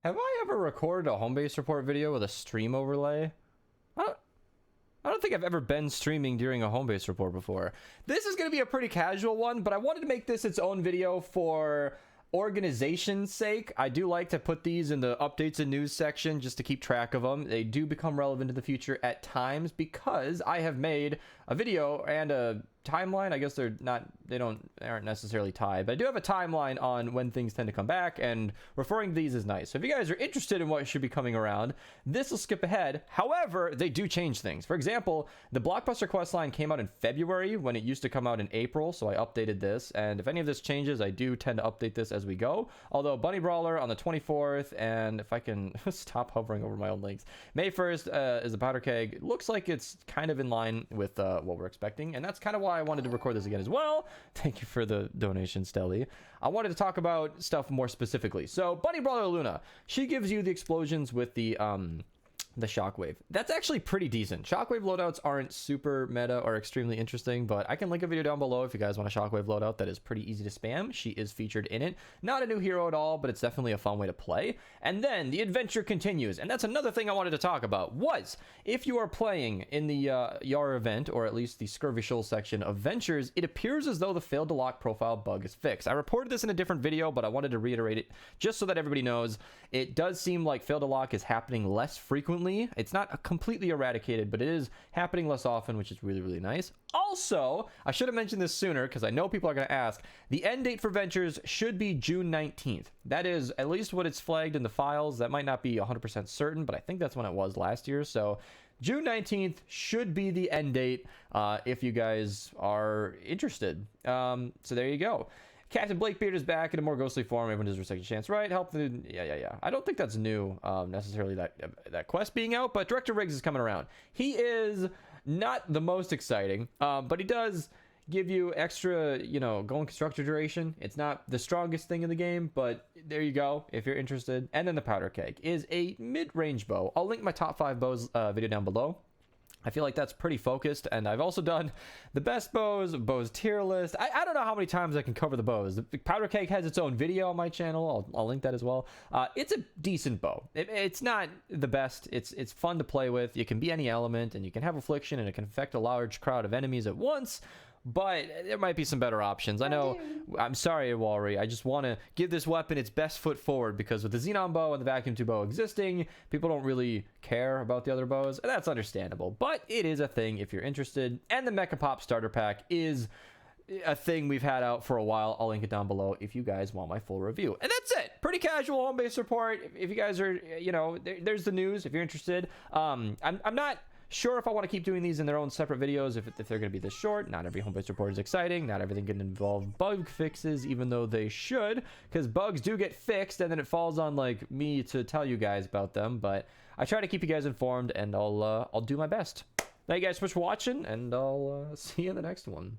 Have I ever recorded a home base report video with a stream overlay? I don't, I don't think I've ever been streaming during a home base report before. This is going to be a pretty casual one, but I wanted to make this its own video for organization's sake. I do like to put these in the updates and news section just to keep track of them. They do become relevant in the future at times because I have made a video and a timeline. I guess they aren't necessarily tied, but I do have a timeline on when things tend to come back, and referring to these is nice. So if you guys are interested in what should be coming around, this will skip ahead. However, they do change things. For example, the Blockbuster quest line came out in February when it used to come out in April, so I updated this, and if any of this changes, I do tend to update this as we go. Although Bunny Brawler on the 24th, and if I can stop hovering over my own links, May 1st is the powder keg. It looks like it's kind of in line with what we're expecting, and that's kind of why I wanted to record this again as well. Thank you for the donation, Stelly. I wanted to talk about stuff more specifically. So Bunny Brawler Luna, she gives you the explosions with the shockwave. That's actually pretty decent. Shockwave loadouts aren't super meta or extremely interesting, but I can link a video down below if you guys want a shockwave loadout that is pretty easy to spam. She is featured in it. Not a new hero at all, but it's definitely a fun way to play. And then the adventure continues, and that's another thing I wanted to talk about, was if you are playing in the Yar event, or at least the Skirvishal section of Ventures, it appears as though the failed to lock profile bug is fixed. I reported this in a different video, but I wanted to reiterate it just so that everybody knows. It does seem like failed to lock is happening less frequently. It's not completely eradicated, but it is happening less often, which is really, really nice. Also, I should have mentioned this sooner because I know people are going to ask. The end date for Ventures should be June 19th. That is at least what it's flagged in the files. That might not be 100% certain, but I think that's when it was last year. So June 19th should be the end date if you guys are interested. So there you go. Captain Blakebeard is back in a more ghostly form. Everyone deserves a second chance, right? Help the... Yeah. I don't think that's new, necessarily, that quest being out, but Director Riggs is coming around. He is not the most exciting, but he does give you extra, going constructor duration. It's not the strongest thing in the game, but there you go, if you're interested. And then the Powder Keg is a mid-range bow. I'll link my top 5 bows video down below. I feel like that's pretty focused, and I've also done the best bows tier list. I don't know how many times I can cover the bows. The Powder Keg has its own video on my channel. I'll link that as well. It's a decent bow. It's not the best. It's fun to play with. You can be any element, and you can have affliction, and it can affect a large crowd of enemies at once. But there might be some better options. I know. I'm sorry, Walry. I just want to give this weapon its best foot forward, because with the Xenon bow and the Vacuum Tube bow existing, people don't really care about the other bows. And that's understandable. But it is a thing if you're interested. And the Mecha Pop starter pack is a thing we've had out for a while. I'll link it down below if you guys want my full review. And that's it. Pretty casual home base report. If you guys are, there's the news if you're interested. I'm not sure if I want to keep doing these in their own separate videos, if they're going to be this short. Not every home base report is exciting. Not everything can involve bug fixes, even though they should, because bugs do get fixed, and then it falls on like me to tell you guys about them. But I try to keep you guys informed, and I'll do my best. Thank you guys so much for watching, and I'll see you in the next one.